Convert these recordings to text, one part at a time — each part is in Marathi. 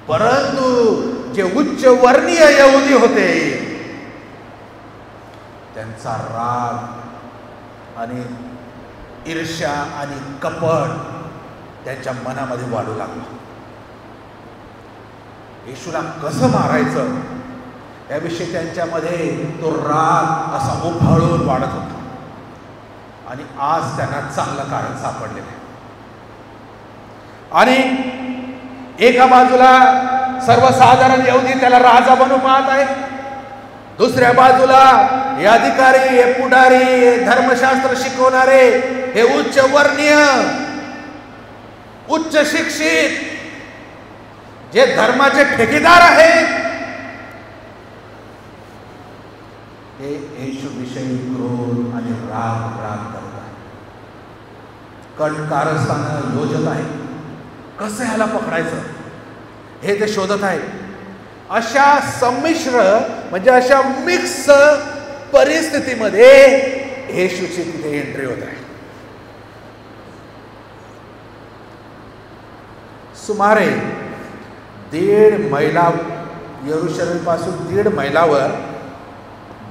परंतु जे उच्च वर्णीय यहुदी होते त्यांचा राग आणि ईर्ष्या आणि कपट त्यांच्या मनामध्ये वाढू लागला. येशूला कसं मारायचं याविषयी त्यांच्यामध्ये तो राग असा उफाळून वाढत होता. आणि आज त्यांना चांगलं कारण सापडलेलं आहे. आणि एका बाजूला सर्वसाधारण यहुदी त्याला राजा बनवून पाहत आहेत, दुसऱ्या बाजूला हे अधिकारी, हे पुढारी, हे धर्मशास्त्र शिकवणारे, हे उच्च वर्णीय, उच्च शिक्षित जे धर्माचे ठेकेदार आहेत, हे येशूविषयी क्रोध आणि राग करत आहेत, कारस्थानं योजत आहेत. कसं ह्याला पकडायचं हे ते शोधत आहेत. अशा संमिश्र म्हणजे अशा मिक्स परिस्थितीमध्ये येशूची तिथे एंट्री होत आहे. सुमारे 1.5 मैला यरुशलेम पासून 1.5 मैलावर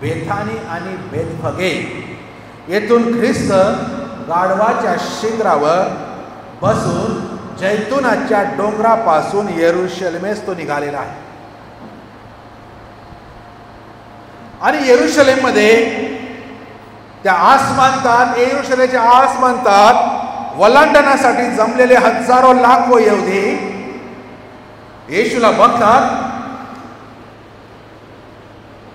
बेथानी आणि बेथफगे येथून ख्रिस्त गाढवाच्या शिंगरावर बसून जैतुनाच्या डोंगरापासून यरुशलेमेस तो निघालेला आहे. आणि यरुशलेममध्ये त्या आसमानतात, यरुशलेमच्या आसमानतात वलांडण्यासाठी जमलेले हजारो लाखो यहुदी येशूला बघतात.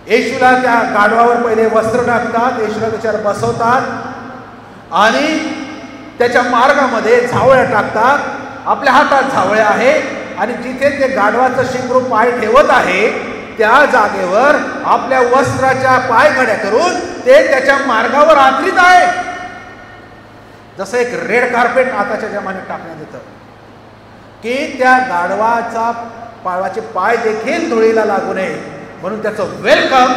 येशूला त्या गाढवावर पहिले वस्त्र टाकतात, येशूला त्याच्यावर बसवतात आणि त्याच्या मार्गामध्ये झावळ्या टाकतात. आपल्या हातात झावळ्या आहे आणि जिथे ते गाढवाचं शिंगरू पाय ठेवत आहे त्या जागेवर आपल्या वस्त्राच्या पायघड्या करून ते त्याच्या मार्गावर आदरित आहे. जसं एक रेड कार्पेट आताच्या जमान्यात टाकण्यात येतं की त्या गाढवाचे पाय देखील धुळीला लागू नये म्हणून त्याचं वेलकम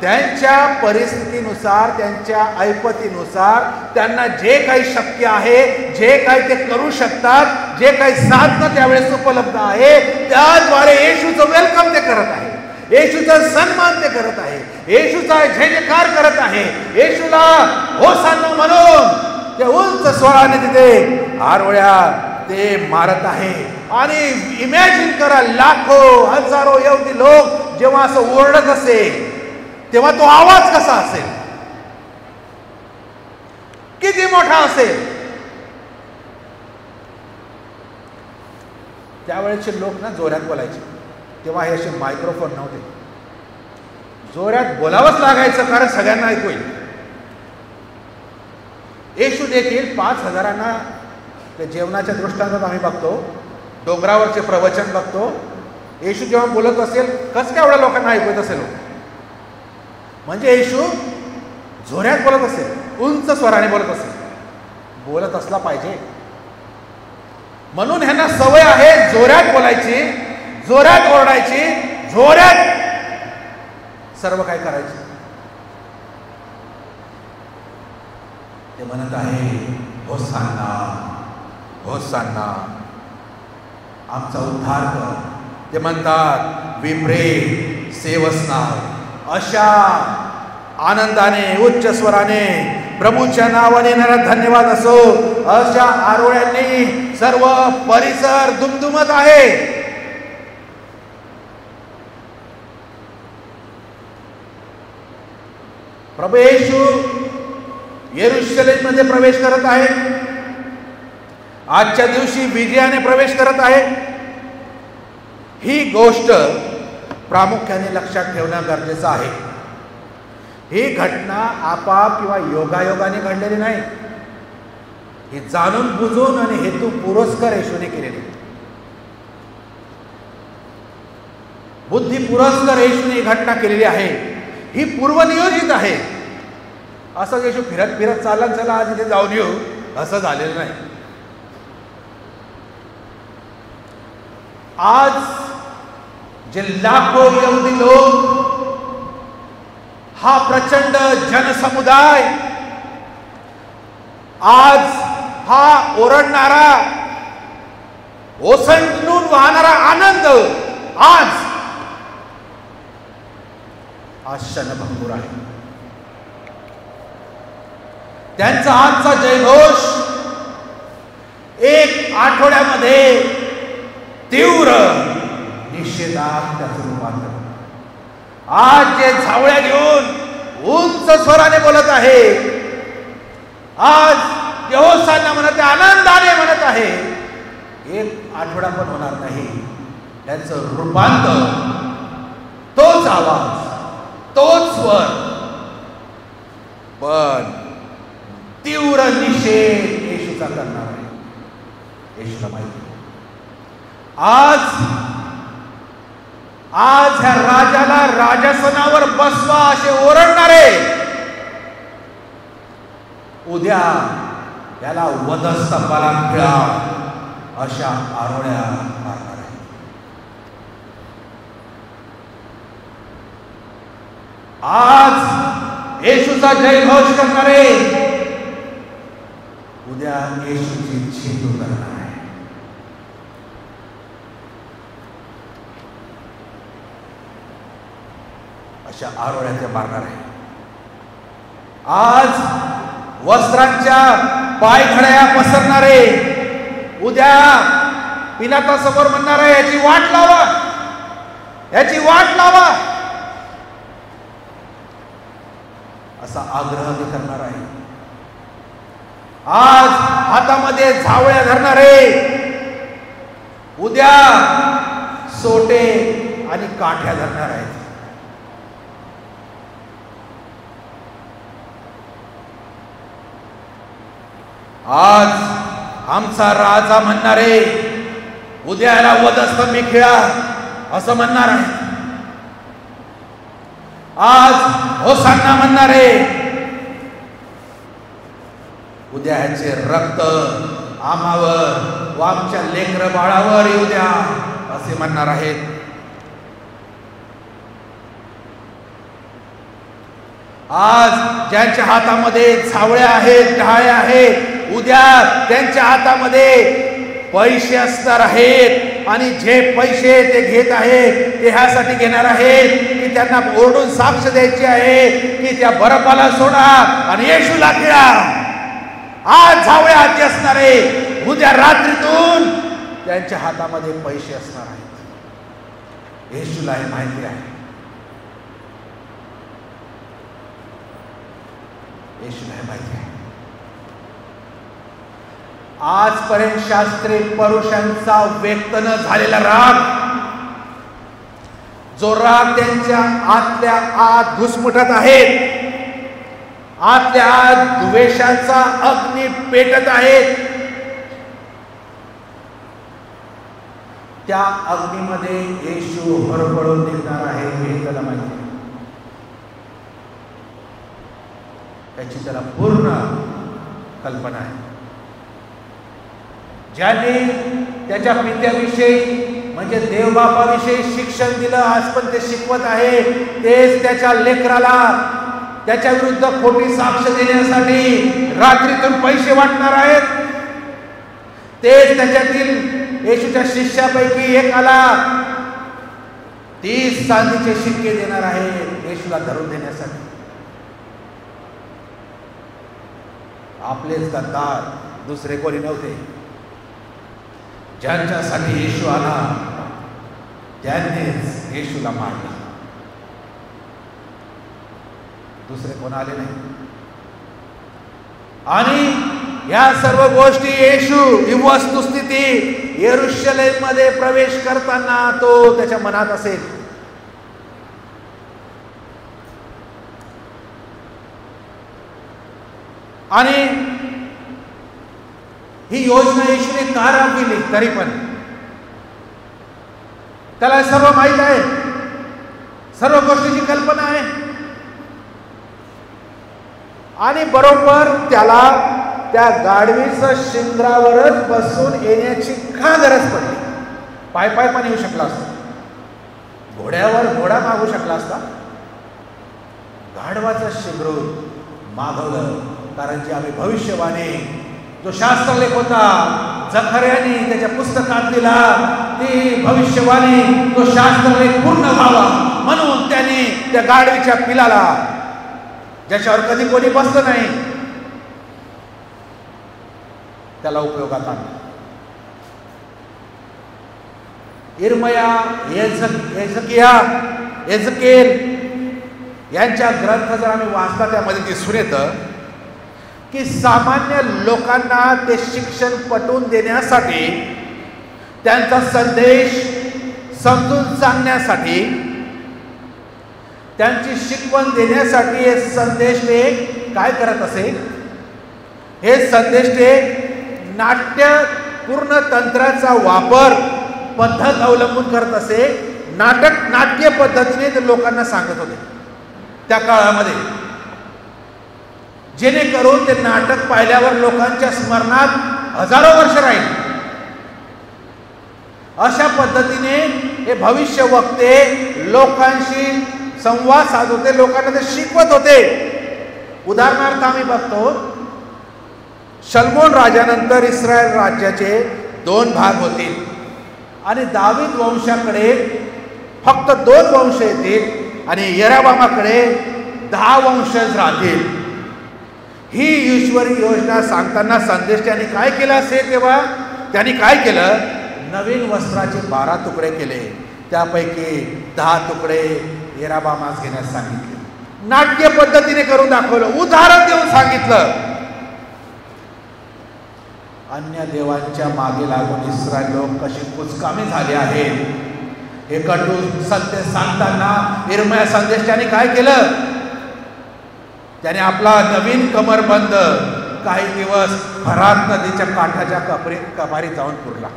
त्यांच्या परिस्थितीनुसार, त्यांच्या ऐपतीनुसार त्यांना जे काही शक्य आहे, जे काही ते करू शकतात, जे काही साधनं त्यावेळेस उपलब्ध आहे त्याद्वारे येशूचं वेलकम ते करत आहे, येशूचा सन्मान ते करत आहे, येशूचा जयजयकार करत आहे. येशूला होसाना म्हणून त्या उंच स्वराने तिथे आरोळ्या ते मारत आहे. आणि इमॅजिन करा, लाखो हजारो यहुदी लोक जेव्हा असं ओरडत असेल तेव्हा तो आवाज कसा असेल, किती मोठा असेल. त्यावेळेचे लोक ना जोरात बोलायचे. तेव्हा हे असे मायक्रोफोन नव्हते, जोरात बोलावंच लागायचं कारण सगळ्यांना ऐकू येईल. येशू देखील 5,000 त्या जेवणाच्या दृष्टांतात आम्ही बघतो, डोंगरावरचे प्रवचन बघतो. येशू जेव्हा बोलत असेल कसं काय एवढ्या लोकांना ऐकू येत असेल, म्हणजे येशू जोरात बोलत असेल, उंच स्वराने बोलत असेल. बोलत असला पाहिजे म्हणून ह्यांना सवय आहे जोरात बोलायची, जोरात ओरडायची, जोरात सर्व काही करायचे. ते म्हणत आहे होसाना, होसाना, आमचा उद्धार कर. ते म्हणतात वी प्रे, सेव अस नाव. अशा आनंदाने, उच्च स्वराने प्रभूच्या नावाने येणारा धन्यवाद असो, अशा आरोळ्यांनी सर्व परिसर दुमदुमत आहे. प्रभू येशू यरुशलेममध्ये प्रवेश करत आहे. आजच्या दिवशी विजयाने प्रवेश करत आहे. ही गोष्ट प्रामुख्याने लक्षात ठेवणं गरजेचं आहे. ही घटना आपाप किंवा योगायोगाने घडलेली नाही, ही जाणून बुजून आणि हेतू पुरस्कार येशूने केलेली, बुद्धी पुरस्कार येशूने ही घटना केलेली आहे. ही पूर्वनियोजित आहे. असं येशू फिरत फिरत चालला चला आज इथे जाऊन येऊ असं झालेलं नाही. आज जे लाखो यहुदी लोक, हा प्रचंड जनसमुदाय, आज हा ओरडणारा, ओसंडून वाहणारा आनंद आज क्षणभंगूर आहे. त्यांचा आजचा जयघोष एक आठवड्यामध्ये तीव्र निषेधात त्याचं रूपांतर. आज जे झावळ्या घेऊन उंच स्वराने बोलत आहे, आज यहोशाफातांना म्हणत आहे, आनंदाने म्हणत आहे, एक आठवडा पण होणार नाही. त्यांचं रूपांतर, तोच आवाज, तोच स्वर, पण तीव्र निषेध येशूचा करणार आहे. येशूला माहिती आज ह्या राजाला राजासनावर बसवा असे ओरडणारे उद्या याला वधस्तंभाला खिळा अशा आरोळ्या मारणार आहे. आज येशूचा जयघोष करणारे उद्या येशूची छेदू करणार आहे. अशा आरोळ्या ते मारणार आहे. आज वस्त्रांच्या पायघड्या पसरणारे उद्या पिलातासमोर म्हणणार आहे, याची वाट लावा, याची वाट लावा, असा आग्रह ते करणार आहे. आज हातामध्ये झावळ्या धरणारे उद्या सोटे आणि काठ्या धरणार आहेत. आज आमचा राजा म्हणणारे उद्या याला वधस्तंभी खिळा असं म्हणणार आहे. आज होसान्ना म्हणणारे उद्या ह्याचे रक्त आम्हावर व आमच्या लेकर बाळावर येऊ द्या असे म्हणणार आहेत. आज ज्यांच्या हातामध्ये झावळ्या आहेत, ढाळ्या आहेत, उद्या त्यांच्या हातामध्ये पैसे असणार आहेत आणि जे पैसे ते घेत आहेत ते ह्यासाठी घेणार आहेत की त्यांना ओरडून साक्ष द्यायची आहे की त्या बरपाला सोडा आणि येशूला खिळा. आज झावळ्या हाती असणारे उद्या रात्रीतून त्यांच्या हातामध्ये पैसे असणार आहेत. येशूला हे माहिती आहे. येशूला हे माहिती आहे. आजपर्यंत शास्त्री पुरुषांचा व्यक्त न झालेला राग, जो राग त्यांच्या आतल्या आत घुसमुटत आहे, आतल्या आत द्वेषाचा अग्नी पेटत आहे, त्या अग्नीमध्ये येशू होरपळून निघणार आहे हे त्याला माहिती आहे. त्याची त्याला पूर्ण कल्पना आहे. ज्यांनी त्याच्या पित्याविषयी म्हणजे देवबापाविषयी शिक्षण दिलं, आज पण ते शिकवत आहे, तेच त्याच्या लेकराला त्याच्या विरुद्ध खोटी साक्ष देण्यासाठी रात्रीतून पैसे वाटणार आहेत. तेच त्याच्यातील येशूच्या शिष्यापैकी एकाला 30 चांदीचे शिक्के देणार आहे येशूला धरून देण्यासाठी. आपलेच गद्दार, दुसरे कोणी नव्हते. ज्यांच्यासाठी येशू आला त्यांनीच येशूला मारला, दुसरे कोण आले नाही. आणि या सर्व गोष्टी येशू ही वस्तुस्थिती यरूशलेम मध्ये प्रवेश करताना तो त्याच्या मनात असेल. आणि ही योजना येशूने का राबविली तरी पण त्याला सर्व माहित आहे, सर्व गोष्टीची कल्पना आहे. आणि बरोबर त्याला त्या गाढवीच्या शिंगरावरच बसून येण्याची का गरज पडली? पाय पण येऊ शकला असता, घोड्यावर घोडा मागू शकला असता. गाढवाचं शिंगरूर मागवलं कारण की आम्ही भविष्यवाणी जो शास्त्रलेख होता जखर्याने त्याच्या पुस्तकात दिला, ती भविष्यवाणी तो शास्त्रलेख पूर्ण व्हावा म्हणून त्याने त्या गाढवीच्या पिलाला, ज्याच्यावर कधी कोणी बसलं नाही, त्याला उपयोगात आणला. इर्मया, एझेकिएल यांच्या ग्रंथ जर आम्ही वाचता त्यामध्ये दिसून येतं की सामान्य लोकांना ते शिक्षण पटवून देण्यासाठी, त्यांचा संदेश समजून सांगण्यासाठी, त्यांची शिकवण देण्यासाठी हे संदेश ते काय करत असे? हे संदेश ते नाट्यपूर्ण तंत्राचा वापर, पद्धत अवलंबून करत असे. नाट्य पद्धतीने ते लोकांना सांगत होते त्या काळामध्ये, जेणेकरून ते नाटक पाहिल्यावर लोकांच्या स्मरणात हजारो वर्ष राहील. अशा पद्धतीने हे भविष्य वक्ते लोकांशी संवाद साधत होते, लोकांना ते शिकवत होते. उदाहरणार्थ आम्ही बघतो, शल्मोन राजानंतर इस्रायल राज्याचे 2 भाग होतील आणि दावीद वंशाकडे फक्त 2 वंश येतील आणि यरोबामाकडे 10 वंशज राहतील. ही ईश्वरी योजना सांगताना संदेश त्यांनी काय केलं असेल? तेव्हा त्यांनी काय केलं? नवीन वस्त्राचे 12 तुकडे केले, त्यापैकी 10 तुकडे यरोबामास घेण्यास सांगितले. नाट्य पद्धतीने करून दाखवलं, उदाहरण देऊन सांगितलं. अन्य देवांच्या मागे लागून इस्रायल लोक कशी कुचकामी झाले आहेत हे कटू सत्य सांगताना इर्मया संदेश त्याने काय केलं? त्याने आपला नवीन कमरबंद काही दिवस फरात नदीच्या काठाच्या कपारीत जाऊन पुरला.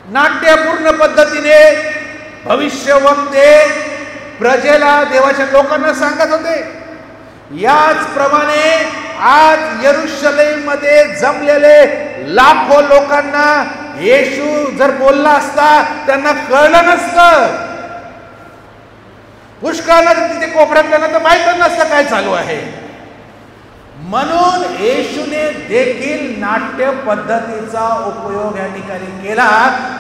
नाट्यपूर्ण पद्धतीने भविष्यवक्ते प्रजेला, देवाच्या लोकांना सांगत होते. याचप्रमाणे आज यरूशलेममध्ये जमलेले लाखो लोकांना येशू जर बोलला असता त्यांना कळलं नसतं. पुष्कळांना तिथे कोपऱ्यातल्या तर माहीतच नसतं काय चालू आहे. म्हणून येशूने देखील नाट्य पद्धतीचा उपयोग या ठिकाणी केला.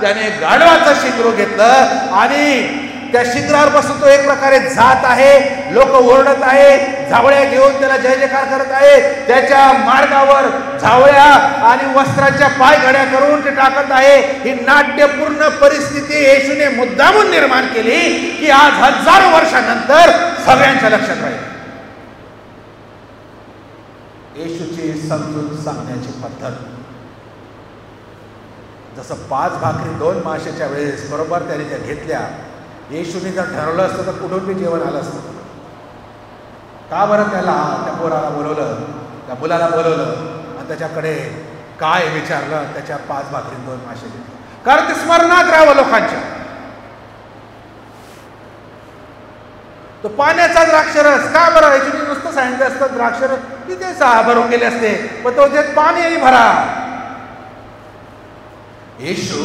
त्याने गाढवाचं शिंगरू घेतलं आणि त्या शिंगरावर बसून तो एक प्रकारे जात आहे. लोक ओरडत आहे, झावळ्या घेऊन त्याला जय जयकार करत आहे. त्याच्या मार्गावर झावळ्या आणि वस्त्राच्या पायघड्या करून ते टाकत आहे. ही नाट्यपूर्ण परिस्थिती येशूने मुद्दामून निर्माण केली की आज हजारो वर्षानंतर सगळ्यांच्या लक्षात राहील. येशूची समजून सांगण्याची पद्धत, जसं 5 भाकरी 2 माशाच्या वेळेस बरोबर त्याने त्या घेतल्या. येशूने जर ठरवलं असतं तर कुठून बी जेवण आलं असतं. का बरं त्याला, त्या पोराला बोलवलं, त्या मुलाला बोलवलं आणि त्याच्याकडे काय विचारलं? त्याच्या 5 भाकरी 2 मासे घेतले, कारण ते स्मरणात राहावं लोकांच्या. तो पाण्याचा द्राक्षरस का बरं? येशूने नुसतं सांगितलं असतं द्राक्षरस तिथे 6 भरून गेले असते, पण तो त्यात पाणी भरा. येशू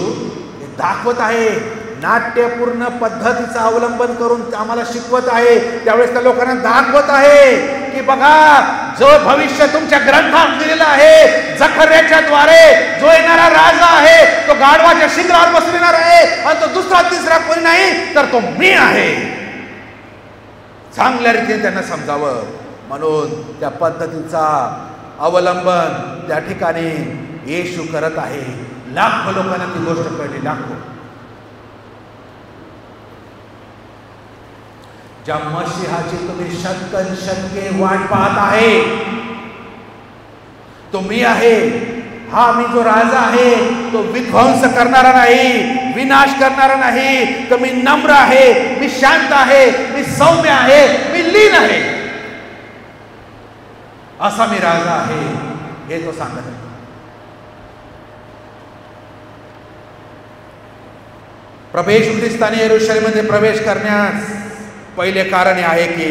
हे दाखवत आहे, नाट्यपूर्ण पद्धतीचा अवलंबन करून आम्हाला शिकवत आहे. त्यावेळेस त्या लोकांना दाखवत आहे की बघा, जो भविष्य तुमच्या ग्रंथात दिलेला आहे, जखर्याच्या द्वारे जो येणारा राजा आहे तो गाढवाच्या शिंगरावर बसून येणार आहे आणि तो दुसरा तिसरा कोणी नाही तर तो मी आहे. चांगल्या रीतीने त्यांना समजावं म्हणून त्या पद्धतीचा अवलंबन त्या ठिकाणी येशू करत आहे. लाखो लोकांना ती गोष्ट कळली, लाखो. ज्या मसीहाची तुम्ही शतके वाट पाहत आहे तो मी आहे. हा मी जो राजा आहे तो विध्वंस करणारा नाही, विनाश करणारा नाही. तर मी नम्र आहे, मी शांत आहे, मी सौम्य आहे, मी लीन आहे, असा मी राजा आहे हे तो सांगत आहे. प्रवेश ख्रिस्ताने यरूशलेममध्ये प्रवेश करण्यास पहिले कारण हे आहे की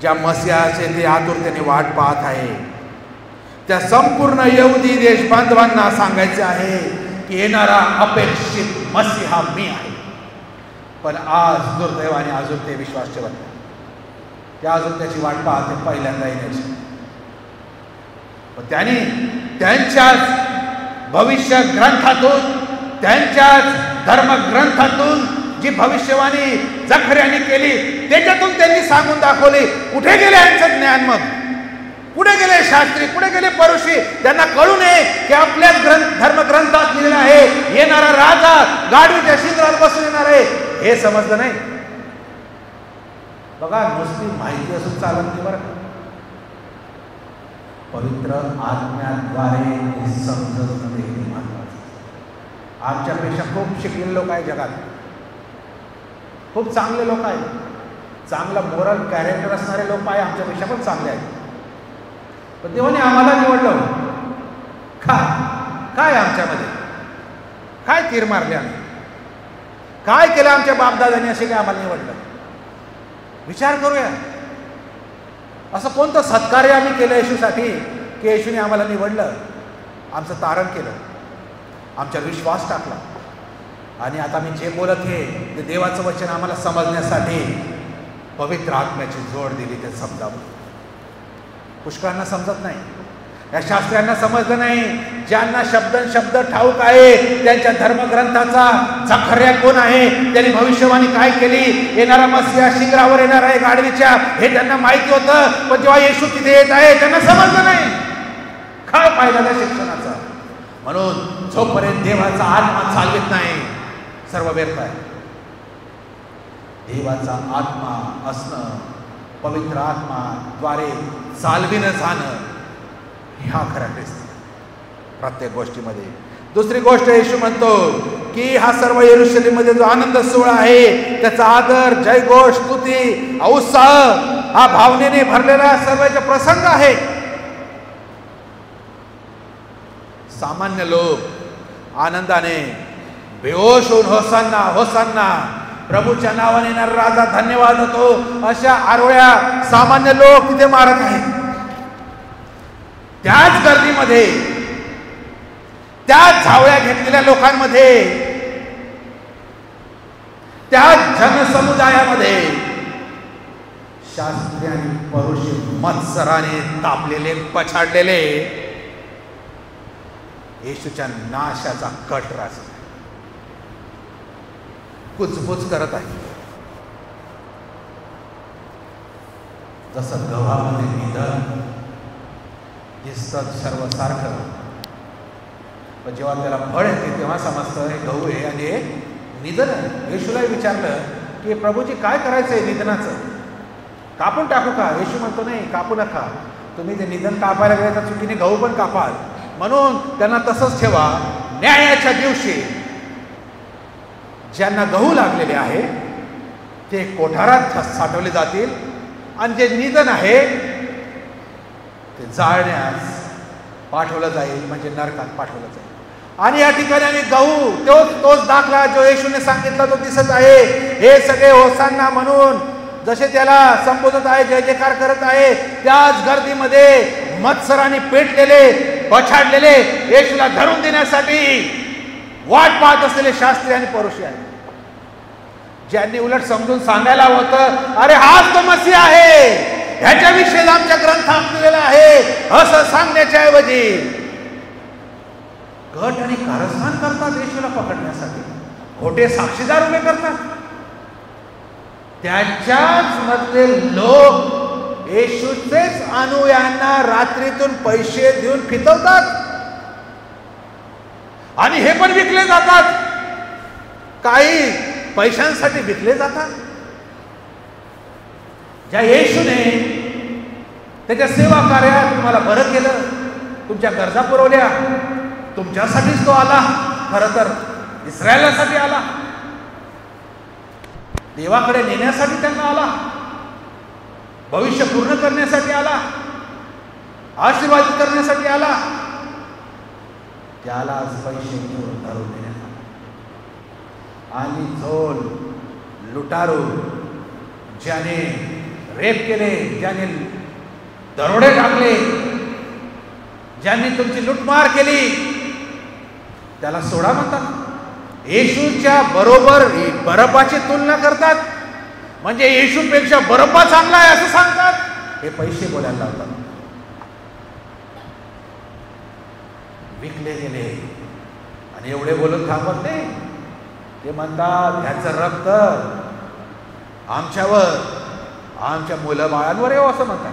ज्या मसीहाचे ते आतुरतेने वाट पाहत आहे त्या संपूर्ण यहुदी देश बांधवांना सांगायचे आहे की येणारा अपेक्षित मसीहा मी आहे. पण आज दुर्दैवाने अजून ते विश्वास ठेवत नाही. ते अजून त्याची वाट पाहते पहिल्यांदा येण्याची. पण त्यांनी त्यांच्याच भविष्य ग्रंथातून, त्यांच्याच धर्मग्रंथातून जी भविष्यवाणी जखर्याने केली त्याच्यातून त्यांनी सांगून दाखवली. कुठे गेले यांचं ज्ञान? मग कुठे गेले शास्त्री? कुठे गेले परुषी? त्यांना कळू नये की आपल्याच धर्मग्रंथात लिहिलेलं आहे येणारा राजा गाढवीच्या शिंगावर बसून येणार आहे. हे समजलं नाही. बघा, नुसती माहिती असून चालत नाही बरं का. पवित्र आज्ञाद्वारे हे समजणं हे महत्वाचं. आमच्यापेक्षा खूप शिकलेले लोक आहेत जगात, खूप चांगले लोक आहेत, चांगला मोरल कॅरेक्टर असणारे लोक आहे, आमच्यापेक्षा पण चांगले आहेत. पण देवाने आम्हाला निवडलं. काय आमच्यामध्ये काय तीर मारले आम्ही? काय केलं आमच्या बापदादांनी असे काय आम्हाला निवडलं? विचार करूया. असं कोणतं सत्कार्य आम्ही केलं येशूसाठी की येशूने आम्हाला निवडलं, आमचं तारण केलं, आमच्यावर विश्वास टाकला. आणि आता मी जे बोलत आहे ते देवाचं वचन आम्हाला समजण्यासाठी पवित्र आत्म्याची जोड दिली ते समजावं. पुष्कळांना समजत नाही, या शास्त्र्यांना समजलं नाही. ज्यांना शब्द ठाऊक आहे त्यांच्या धर्मग्रंथाचा जखर्या कोण आहे, त्यांनी भविष्यवाणी काय केली, येणारा मसीहा शिंगरावर येणार आहे गाढवीच्या, हे त्यांना माहिती होतं. पण जेव्हा येशू तिथे येत आहे त्यांना समजलं नाही. काय फायदा त्या शिक्षणाचा? म्हणून जोपर्यंत देवाचा आत्मा चालवित नाही सर्व व्यर्थ आहे. देवाचा आत्मा असणं, पवित्र आत्मा द्वारे चालविणं जाणं, ह्या खऱ्या ख्रिस्ती प्रत्येक गोष्टीमध्ये. दुसरी गोष्ट येशू म्हणतो की हा सर्व यरूशलेममध्ये जो आनंद सोहळा आहे त्याचा आदर, जयघोष, स्तुती, उत्साह हा भावनेने भरलेला सर्वांचा प्रसंग आहे. सामान्य लोक आनंदाने बेहोश होऊन होसांना होसांना, प्रभूच्या नावाने येणारा राजा धन्यवाद होतो, अशा आरोळ्या सामान्य लोक तिथे मारत आहेत. त्याच गर्दीमध्ये, त्याच झावळ्या घेतलेल्या लोकांमध्ये, त्याच जनसमुदायामध्ये शास्त्री आणि परुषी मत्सराने तापलेले, पछाडलेले येशूच्या नाशाचा कट राजत कुचबुच करत आहे. जसं गव्हामध्ये निधन दिसतं सर्वसारखं, पण जेव्हा त्याला फळ येते तेव्हा समजतं हे गहू आहे आणि हे निधन आहे. येशूलाही विचारलं की प्रभूजी काय करायचं आहे निधनाचं, कापून टाकू का? येशू म्हणतो नाही, कापू नका. तुम्ही ते निधन कापायला गेले तर चुकीने गहू पण कापाल, म्हणून त्यांना तसंच ठेवा. न्यायाच्या दिवशी ज्यांना गहू लागलेले आहे ते कोठारात साठवले जातील आणि जे निधन आहे ते जाळण्यास पाठवलं जाईल, म्हणजे नरकात पाठवलं जाईल. आणि या ठिकाणी गहू तोच दाखला जो येशूने सांगितला तो दिसत आहे. हे सगळे होसांना म्हणून जसे त्याला संबोधत आहे, जय जयकार करत आहे, त्याच गर्दीमध्ये मत्सराने पेटलेले, पछाडलेले, येशूला धरून देण्यासाठी वाट पाहत असलेले शास्त्री आणि परुषी आहेत, ज्यांनी उलट समजून सांगायला होतं अरे हाच तो मसीहा आहे, ह्याच्याविषयी आमच्या ग्रंथात लिहिलेलं आहे, असं सांगण्याच्या ऐवजी कट आणि कारस्थान करतात येशूला पकडण्यासाठी, खोटे साक्षीदार उभे करतात. त्याच्याच मधले लोक येशूचेच अनुयायांना रात्रीतून पैसे देऊन फितवतात आणि हे पण विकले जातात, काही पैशांसाठी विकले जातात. ज्या येशूने त्याच्या सेवा कार्यात तुम्हाला बरं केलं, तुमच्या गरजा पुरवल्या, तुमच्यासाठीच तो आला. खरं तर इस्रायलासाठी आला, देवाकडे नेण्यासाठी त्यांना आला, भविष्य पूर्ण करण्यासाठी आला, आशीर्वादित करण्यासाठी आला. त्यालाच पैसे घेऊन धरून देण्यात आणि झोल लुटारू, ज्याने रेप केले, ज्याने दरोडे टाकले, ज्यांनी तुमची लुटमार केली, त्याला सोडा म्हणतात. येशूच्या बरोबर बरब्बाची तुलना करतात, म्हणजे येशूपेक्षा बरब्बा चांगला आहे असं सांगतात. हे पैसे बोलायला लावतात. विकले गेले. आणि एवढे बोलून थांबत नाही, ते म्हणतात ह्याचं रक्त आमच्यावर, आमच्या मुलं बाळांवर येऊ असं म्हणतात.